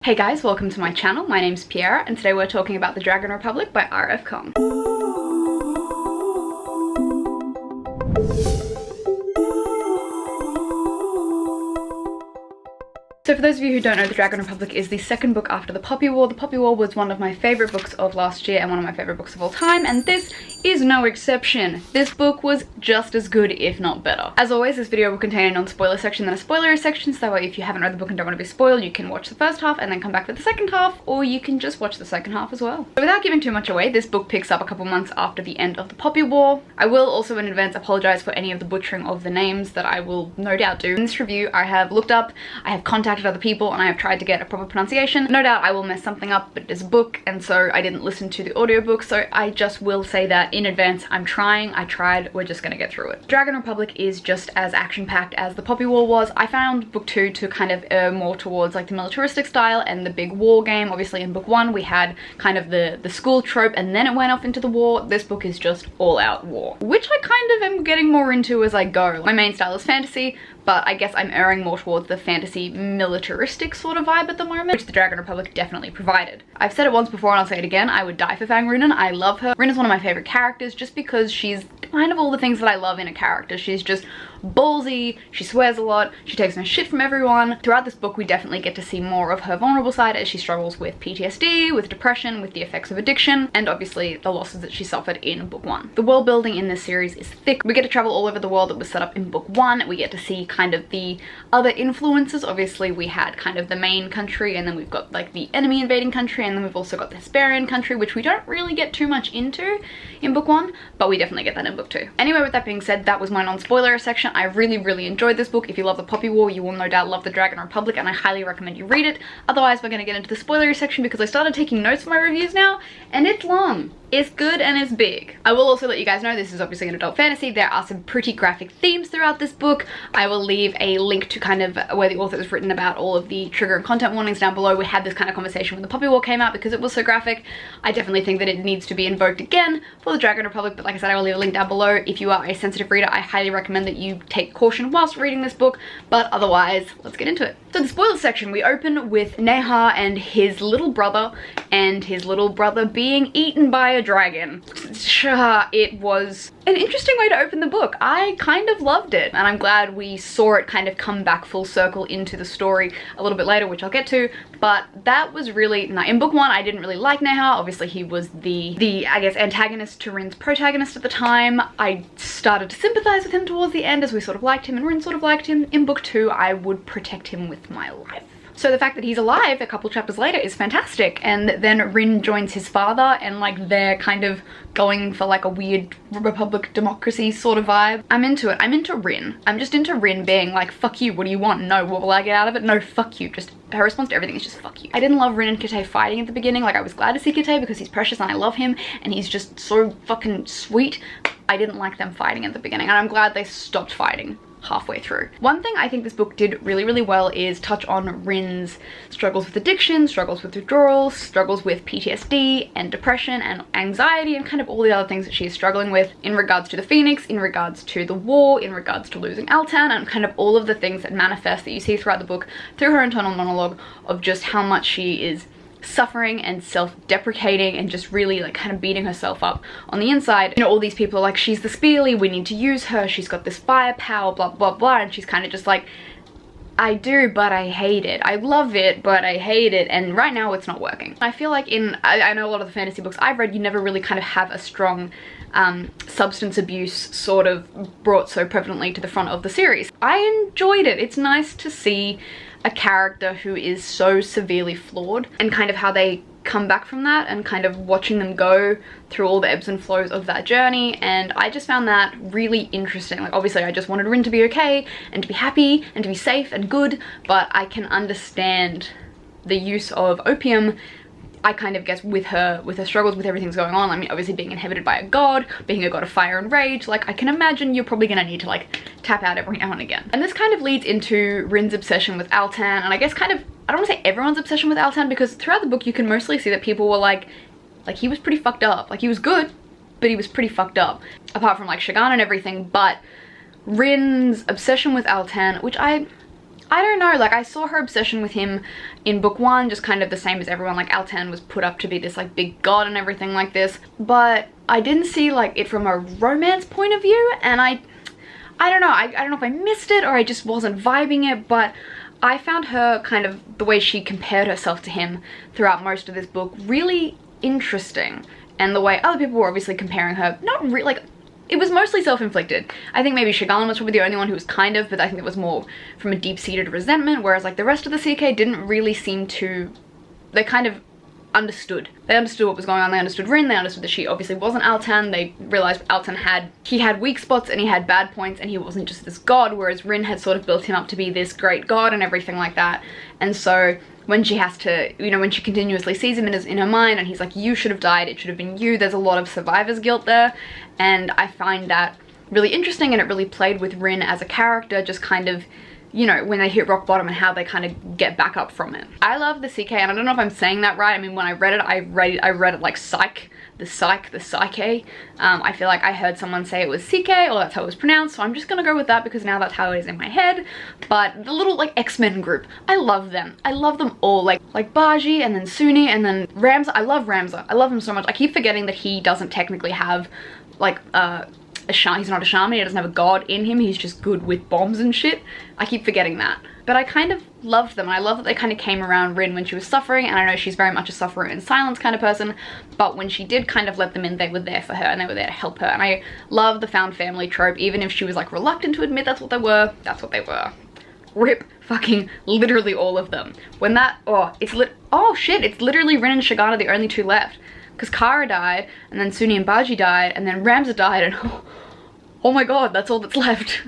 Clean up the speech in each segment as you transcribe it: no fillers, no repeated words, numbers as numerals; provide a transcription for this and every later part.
Hey guys, welcome to my channel. My name's Piera and today we're talking about The Dragon Republic by R.F Kuang. So for those of you who don't know, The Dragon Republic is the second book after The Poppy War. The Poppy War was one of my favourite books of last year and one of my favourite books of all time, and this is no exception. This book was just as good, if not better. As always, this video will contain a non-spoiler section and a spoiler section, so that way if you haven't read the book and don't want to be spoiled, you can watch the first half and then come back for the second half, or you can just watch the second half as well. So without giving too much away, this book picks up a couple months after the end of the Poppy War. I will also in advance apologise for any of the butchering of the names that I will no doubt do. In this review, I have looked up, I have contacted other people, and I have tried to get a proper pronunciation. No doubt I will mess something up, but it is a book, and so I didn't listen to the audiobook, so I just will say that in advance. I'm trying, I tried, we're just gonna get through it. Dragon Republic is just as action-packed as the Poppy War was. I found book 2 to kind of err more towards like the militaristic style and the big war game. Obviously in book 1 we had kind of the school trope and then it went off into the war. This book is just all-out war, which I kind of am getting more into as I go. My main style is fantasy, but I guess I'm erring more towards the fantasy militaristic sort of vibe at the moment, which the Dragon Republic definitely provided. I've said it once before and I'll say it again, I would die for Rhiannon. I love her. Rhiannon's one of my favourite characters just because she's kind of all the things that I love in a character. She's just ballsy, she swears a lot, she takes no shit from everyone. Throughout this book we definitely get to see more of her vulnerable side as she struggles with PTSD, with depression, with the effects of addiction, and obviously the losses that she suffered in book 1. The world building in this series is thick. We get to travel all over the world that was set up in book 1. We get to see kind of the other influences. Obviously we had kind of the main country, and then we've got like the enemy invading country, and then we've also got the Hesperian country, which we don't really get too much into in book 1, but we definitely get that in book 2. Anyway, with that being said, that was my non-spoiler section. I really enjoyed this book. If you love the Poppy War, you will no doubt love the Dragon Republic, and I highly recommend you read it. Otherwise, we're going to get into the spoilery section because I started taking notes for my reviews now, and it's long. It's good and it's big. I will also let you guys know this is obviously an adult fantasy. There are some pretty graphic themes throughout this book. I will leave a link to kind of where the author has written about all of the trigger and content warnings down below. We had this kind of conversation when the Poppy War came out because it was so graphic. I definitely think that it needs to be invoked again for the Dragon Republic, but like I said, I will leave a link down below. If you are a sensitive reader, I highly recommend that you take caution whilst reading this book, but otherwise, let's get into it. So the spoilers section, we open with Neha and his little brother being eaten by a dragon. It was an interesting way to open the book. I kind of loved it, and I'm glad we saw it kind of come back full circle into the story a little bit later, which I'll get to, but that was really nice. In book 1, I didn't really like Neha. Obviously, he was the I guess, antagonist to Rin's protagonist at the time. I started to sympathize with him towards the end as we sort of liked him and Rin sort of liked him. In book 2, I would protect him with my life. So the fact that he's alive a couple chapters later is fantastic, and then Rin joins his father and like they're kind of going for like a weird republic democracy sort of vibe. I'm into it. I'm into Rin. I'm just into Rin being like, fuck you, what do you want? No, what will I get out of it? No, fuck you. Just her response to everything is just fuck you. I didn't love Rin and Kate fighting at the beginning. Like I was glad to see Kate because he's precious and I love him and he's just so fucking sweet. I didn't like them fighting at the beginning, and I'm glad they stopped fighting halfway through. One thing I think this book did really well is touch on Rin's struggles with addiction, struggles with withdrawals, struggles with PTSD and depression and anxiety and kind of all the other things that she's struggling with in regards to the Phoenix, in regards to the war, in regards to losing Altan, and kind of all of the things that manifest that you see throughout the book through her internal monologue of just how much she is suffering and self-deprecating and just really like kind of beating herself up on the inside. You know, all these people are like, she's the Spearly, we need to use her, she's got this firepower, blah blah blah, and she's kind of just like, I do, but I hate it. I love it, but I hate it, and right now it's not working. I feel like I know a lot of the fantasy books I've read, you never really kind of have a strong substance abuse sort of brought so prevalently to the front of the series. I enjoyed it. It's nice to see a character who is so severely flawed and kind of how they come back from that and kind of watching them go through all the ebbs and flows of that journey, and I just found that really interesting. Like obviously I just wanted Rin to be okay and to be happy and to be safe and good, but I can understand the use of opium, I kind of guess, with her struggles with everything's going on. I mean, obviously being inhabited by a god, being a god of fire and rage, like I can imagine you're probably gonna need to like tap out every now and again. And this kind of leads into Rin's obsession with Altan, and I guess kind of, I don't want to say everyone's obsession with Altan, because throughout the book you can mostly see that people were like he was pretty fucked up. Like he was good, but he was pretty fucked up. Apart from like Shagan and everything, but Rin's obsession with Altan, which I I don't know, like I saw her obsession with him in book 1, just kind of the same as everyone, like Altan was put up to be this like big god and everything like this, but I didn't see like it from a romance point of view, and I don't know, I don't know if I missed it or I just wasn't vibing it, but I found her kind of, the way she compared herself to him throughout most of this book, really interesting, and the way other people were obviously comparing her, not really, like, it was mostly self-inflicted. I think maybe Shannon was probably the only one who was kind of, but I think it was more from a deep-seated resentment, whereas like the rest of the CK didn't really seem to, they kind of understood. They understood what was going on, they understood Rin, they understood that she obviously wasn't Altan, they realized Altan had weak spots and he had bad points and he wasn't just this god, whereas Rin had sort of built him up to be this great god and everything like that. And so when she has to, you know, when she continuously sees him in her mind and he's like, you should have died, it should have been you, there's a lot of survivor's guilt there, and I find that really interesting, and it really played with Rin as a character, just kind of, you know, when they hit rock bottom and how they kind of get back up from it. I love the CK, and I don't know if I'm saying that right. I mean, when I read it, I read it like psyche. I feel like I heard someone say it was CK, or that's how it was pronounced, so I'm just gonna go with that because now that's how it is in my head. But the little like X-Men group, I love them. I love them all, like Baji and then Suni and then Ramza. I love Ramza. I love him so much. I keep forgetting that he doesn't technically have like he's not a shaman, he doesn't have a god in him, he's just good with bombs and shit. I keep forgetting that. But I kind of loved them. I love that they kind of came around Rin when she was suffering, and I know she's very much a sufferer in silence kind of person, but when she did kind of let them in, they were there for her and they were there to help her. And I love the found family trope, even if she was like reluctant to admit that's what they were, that's what they were. Rip fucking literally all of them. When that, oh shit, it's literally Rin and Shagana the only two left. Because Kara died, and then Suni and Baji died, and then Ramza died, and oh my god, that's all that's left.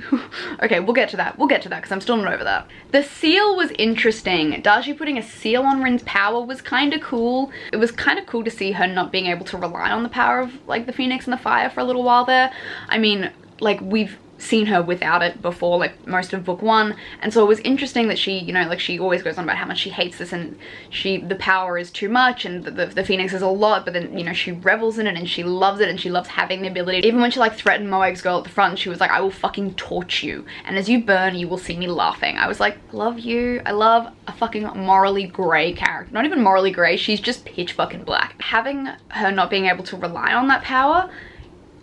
Okay, we'll get to that, because I'm still not over that. The seal was interesting. Daji putting a seal on Rin's power was kind of cool. It was kind of cool to see her not being able to rely on the power of, like, the Phoenix and the fire for a little while there. I mean, like, we've seen her without it before, like most of book 1, and so it was interesting that she, you know, like she always goes on about how much she hates this and the power is too much and the Phoenix is a lot, but then, you know, she revels in it and she loves it and she loves having the ability. Even when she like threatened Moeg's girl at the front, she was like, I will fucking torch you, and as you burn you will see me laughing. I was like, love you. I love a fucking morally grey character. Not even morally grey, she's just pitch fucking black. Having her not being able to rely on that power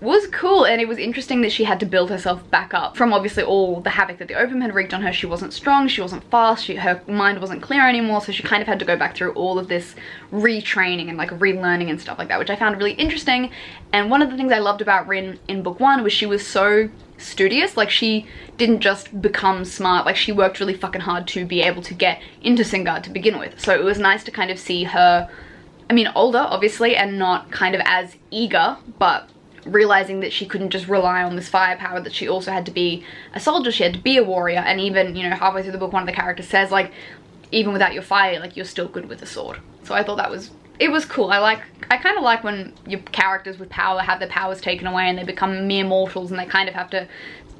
was cool, and it was interesting that she had to build herself back up from obviously all the havoc that the opium had wreaked on her. She wasn't strong, she wasn't fast, her mind wasn't clear anymore, so she kind of had to go back through all of this retraining and like relearning and stuff like that, which I found really interesting. And one of the things I loved about Rin in book 1 was she was so studious. Like, she didn't just become smart, like she worked really fucking hard to be able to get into Singard to begin with. So it was nice to kind of see her, I mean, older obviously and not kind of as eager, but realizing that she couldn't just rely on this firepower, that she also had to be a soldier, she had to be a warrior. And even, you know, halfway through the book, one of the characters says, like, even without your fire, like, you're still good with a sword. So I thought that was, it was cool. I kind of like when your characters with power have their powers taken away and they become mere mortals, and they kind of have to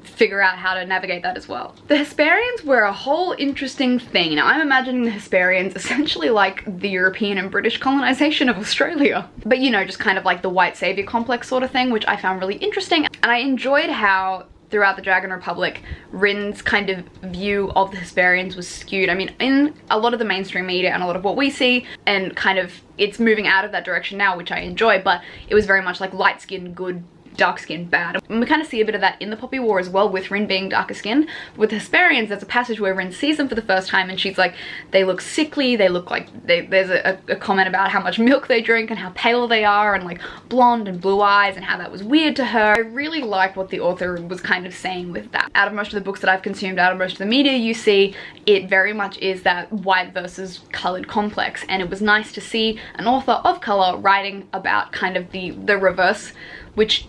figure out how to navigate that as well. The Hesperians were a whole interesting thing. Now, I'm imagining the Hesperians essentially like the European and British colonization of Australia, but, you know, just kind of like the white savior complex sort of thing, which I found really interesting. And I enjoyed how throughout the Dragon Republic, Rin's kind of view of the Hesperians was skewed. I mean, in a lot of the mainstream media and a lot of what we see, and kind of it's moving out of that direction now, which I enjoy, but it was very much like light-skinned good, dark skin bad. And we kind of see a bit of that in the Poppy War as well, with Rin being darker skinned. With the Hesperians, there's a passage where Rin sees them for the first time and she's like, they look sickly, they look like, there's a comment about how much milk they drink and how pale they are and like blonde and blue eyes and how that was weird to her. I really like what the author was kind of saying with that. Out of most of the books that I've consumed, out of most of the media you see, it very much is that white versus colored complex, and it was nice to see an author of color writing about kind of the reverse, which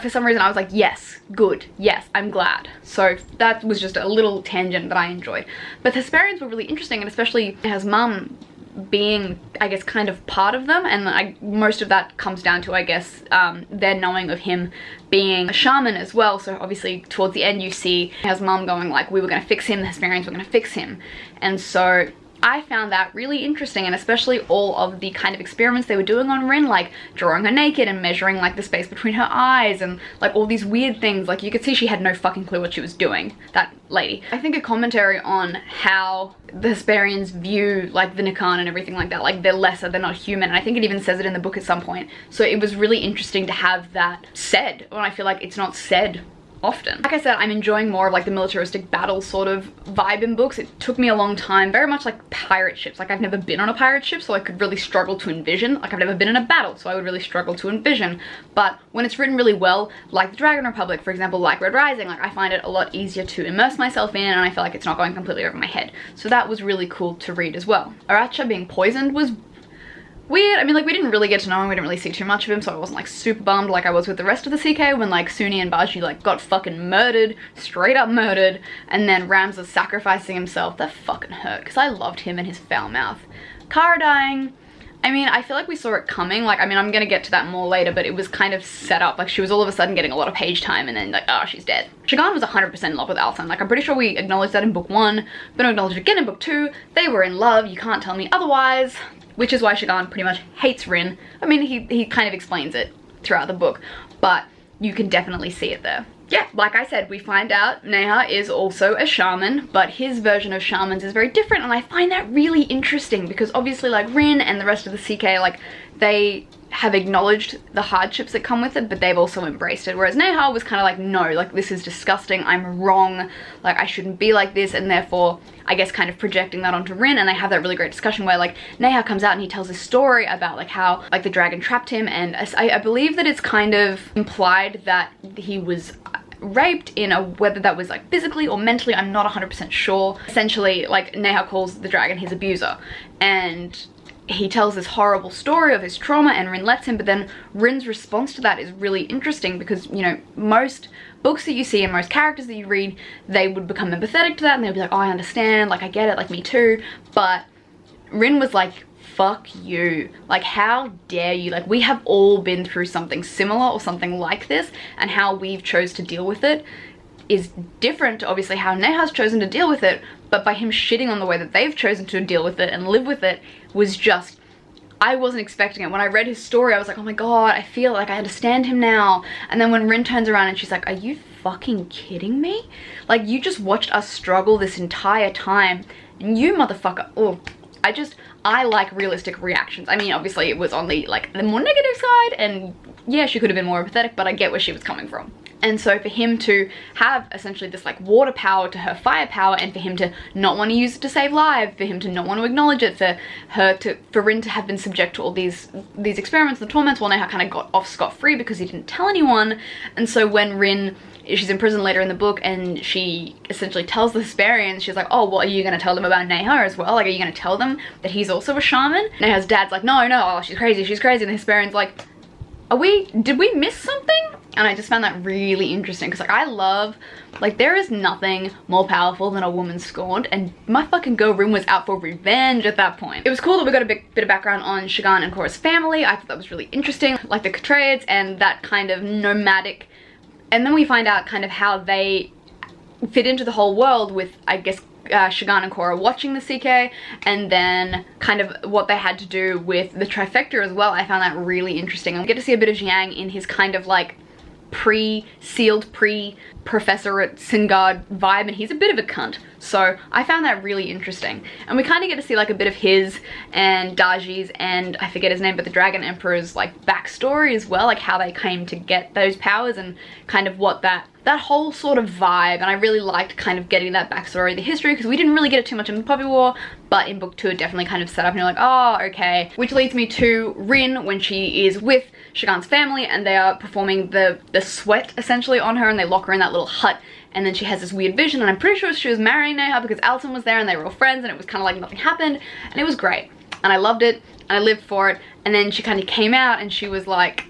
for some reason I was like, yes, good, yes, I'm glad. So that was just a little tangent that I enjoyed. But the Hesperians were really interesting, and especially his mum being, I guess, kind of part of them, and most of that comes down to, I guess, their knowing of him being a shaman as well. So obviously towards the end you see his mum going like, we were going to fix him, the Hesperians were going to fix him. And so I found that really interesting, and especially all of the kind of experiments they were doing on Rin, like drawing her naked and measuring like the space between her eyes and like all these weird things. Like you could see she had no fucking clue what she was doing, that lady. I think a commentary on how the Hesperians view like the Nikan and everything like that, like they're lesser, they're not human, and I think it even says it in the book at some point. So it was really interesting to have that said, when I feel like it's not said often. Like I said, I'm enjoying more of like the militaristic battle sort of vibe in books. It took me a long time, very much like pirate ships. Like I've never been on a pirate ship, so I could really struggle to envision. Like I've never been in a battle, so I would really struggle to envision. But when it's written really well, like the Dragon Republic, for example, like Red Rising, like I find it a lot easier to immerse myself in, and I feel like it's not going completely over my head. So that was really cool to read as well. Aracha being poisoned was weird. I mean, like, we didn't really get to know him, we didn't really see too much of him, so I wasn't like super bummed like I was with the rest of the CK when like Suni and Baji like got fucking murdered, straight up murdered, and then Ramses sacrificing himself. That fucking hurt, because I loved him and his foul mouth. Kara dying, I mean, I feel like we saw it coming. Like, I mean, I'm gonna get to that more later, but it was kind of set up. Like, she was all of a sudden getting a lot of page time, and then like, oh, she's dead. Shagan was 100% in love with Altan. Like, I'm pretty sure we acknowledged that in book 1, but I acknowledged it again in book 2. They were in love, you can't tell me otherwise. Which is why Shagan pretty much hates Rin. I mean, he kind of explains it throughout the book, but you can definitely see it there. Yeah, like I said, we find out Neha is also a shaman, but his version of shamans is very different, and I find that really interesting because obviously like Rin and the rest of the CK, like they have acknowledged the hardships that come with it, but they've also embraced it, whereas Neha was kind of like, no, like this is disgusting, I'm wrong, like I shouldn't be like this, and therefore I guess kind of projecting that onto Rin. And they have that really great discussion where like Neha comes out and he tells a story about like how like the dragon trapped him, and I believe that it's kind of implied that he was raped, in a whether that was like physically or mentally, I'm not 100% sure. Essentially like Neha calls the dragon his abuser, and he tells this horrible story of his trauma, and Rin lets him, but then Rin's response to that is really interesting because, you know, most books that you see and most characters that you read, they would become empathetic to that and they'd be like, oh, I understand, like I get it, like me too. But Rin was like, fuck you, like how dare you, like we have all been through something similar or something like this, and how we've chose to deal with it is different to obviously how Neha's chosen to deal with it, but by him shitting on the way that they've chosen to deal with it and live with it was just, I wasn't expecting it. When I read his story, I was like, oh my god, I feel like I understand him now. And then when Rin turns around and she's like, are you fucking kidding me? Like, you just watched us struggle this entire time, and you motherfucker, oh, I like realistic reactions. I mean, obviously it was on the like the more negative side, and yeah, she could have been more empathetic, but I get where she was coming from. And so for him to have essentially this like water power to her fire power, and for him to not want to use it to save lives, for him to not want to acknowledge it, for Rin to have been subject to all these experiments, the torments, well, Neha kind of got off scot-free because he didn't tell anyone. And so when Rin, she's in prison later in the book, and she essentially tells the Hesperians, she's like, oh, well, are you going to tell them about Neha as well? Like, are you going to tell them that he's also a shaman? Neha's dad's like, no, oh, she's crazy, and the Hesperians like, did we miss something? And I just found that really interesting because like I love, like there is nothing more powerful than a woman scorned, and my fucking girl Rin was out for revenge at that point. It was cool that we got a bit of background on Shagan and Korra's family. I thought that was really interesting, like the Catraids and that kind of nomadic, and then we find out kind of how they fit into the whole world with, I guess, Shagan and Korra watching the CK, and then kind of what they had to do with the trifecta as well. I found that really interesting. I get to see a bit of Jiang in his kind of like pre-sealed, pre-professor at Singard vibe, and he's a bit of a cunt. So I found that really interesting. And we kind of get to see like a bit of his and Daji's, and I forget his name, but the Dragon Emperor's like backstory as well, like how they came to get those powers and kind of what that whole sort of vibe. And I really liked kind of getting that backstory, the history, because we didn't really get it too much in the Poppy War, but in book 2 it definitely kind of set up and you're like, oh, okay. Which leads me to Rin when she is with Shagan's family and they are performing the sweat essentially on her, and they lock her in that little hut, and then she has this weird vision, and I'm pretty sure she was marrying Neha because Alton was there and they were all friends, and it was kind of like nothing happened, and it was great. And I loved it, and I lived for it. And then she kind of came out and she was like,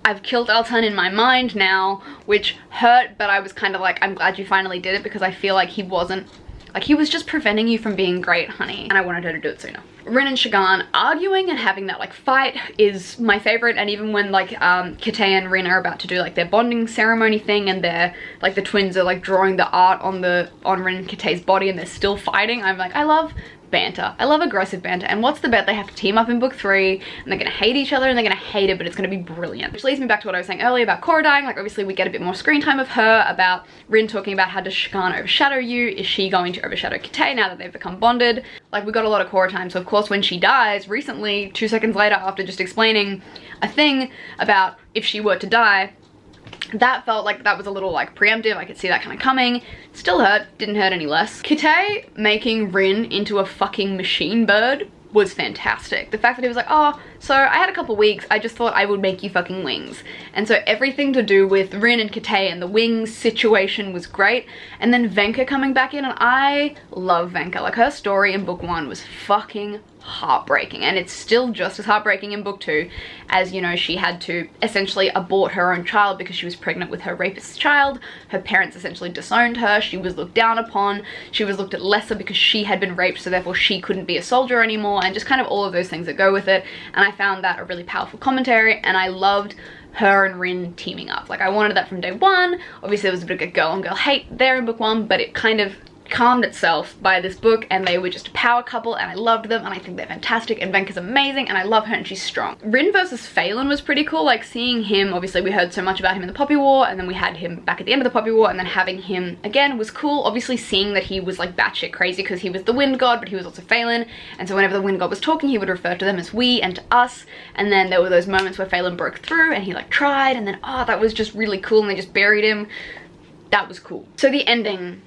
I've killed Altan in my mind now, which hurt, but I was kind of like, I'm glad you finally did it, because I feel like he wasn't, like he was just preventing you from being great, honey, and I wanted her to do it sooner. Rin and Shagan arguing and having that like fight is my favorite, and even when like Kite and Rin are about to do like their bonding ceremony thing, and they're like the twins are like drawing the art on Rin and Kite's body and they're still fighting, I'm like, I love banter. I love aggressive banter. And what's the bet? They have to team up in book 3 and they're gonna hate each other and they're gonna hate it, but it's gonna be brilliant. Which leads me back to what I was saying earlier about Cora dying. Like, obviously we get a bit more screen time of her, about Rin talking about how does Shkan overshadow you? Is she going to overshadow Kite now that they've become bonded? Like, we got a lot of Cora time. So of course when she dies recently, 2 seconds later after just explaining a thing about if she were to die, that felt like that was a little like preemptive. I could see that kind of coming. Still hurt, didn't hurt any less. Kite making Rin into a fucking machine bird was fantastic. The fact that he was like, oh, so I had a couple weeks, I just thought I would make you fucking wings. And so everything to do with Rin and Kite and the wings situation was great. And then Venka coming back in, and I love Venka. Like, her story in book 1 was fucking heartbreaking, and it's still just as heartbreaking in book 2, as, you know, she had to essentially abort her own child because she was pregnant with her rapist's child. Her parents essentially disowned her. She was looked down upon. She was looked at lesser because she had been raped, so therefore she couldn't be a soldier anymore, and just kind of all of those things that go with it. And I found that a really powerful commentary, and I loved her and Rin teaming up. Like, I wanted that from day 1. Obviously there was a bit of a girl on girl hate there in book 1, but it kind of calmed itself by this book, and they were just a power couple, and I loved them, and I think they're fantastic, and Venka's amazing, and I love her, and she's strong. Rin versus Phelan was pretty cool. Like, seeing him, obviously we heard so much about him in the Poppy War, and then we had him back at the end of the Poppy War, and then having him again was cool. Obviously seeing that he was like batshit crazy because he was the wind god, but he was also Phelan, and so whenever the wind god was talking, he would refer to them as we and to us. And then there were those moments where Phelan broke through and he like tried, and then oh, that was just really cool, and they just buried him. That was cool. So the ending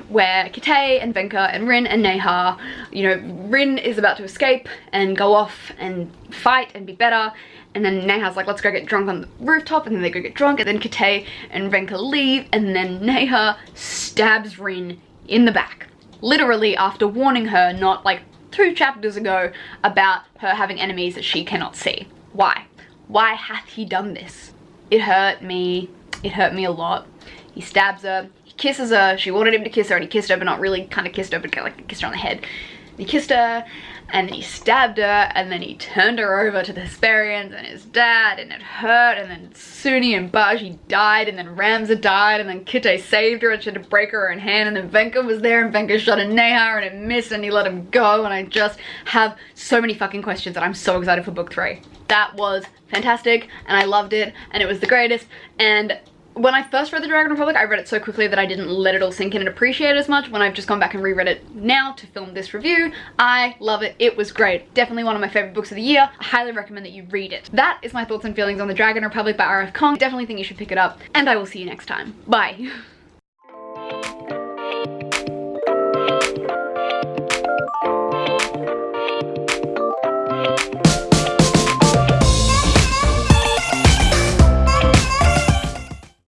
where Kite and Venka and Rin and Neha, you know, Rin is about to escape and go off and fight and be better, and then Neha's like, let's go get drunk on the rooftop, and then they go get drunk, and then Kite and Venka leave, and then Neha stabs Rin in the back, literally after warning her not like 2 chapters ago about her having enemies that she cannot see. Why hath he done this? It hurt me a lot. He stabs her, kisses her. She wanted him to kiss her, and he kissed her, but not really, kind of kissed her, but like kissed her on the head. He kissed her, and then he stabbed her, and then he turned her over to the Hesperians and his dad, and it hurt. And then Suni and Baji died, and then Ramza died, and then Kite saved her, and she had to break her own hand, and then Venka was there, and Venka shot a Neha, and it missed, and he let him go. And I just have so many fucking questions, and I'm so excited for book 3. That was fantastic, and I loved it, and it was the greatest. And when I first read The Dragon Republic, I read it so quickly that I didn't let it all sink in and appreciate it as much. When I've just gone back and reread it now to film this review, I love it. It was great. Definitely one of my favorite books of the year. I highly recommend that you read it. That is my thoughts and feelings on The Dragon Republic by R.F Kuang. Definitely think you should pick it up, and I will see you next time. Bye.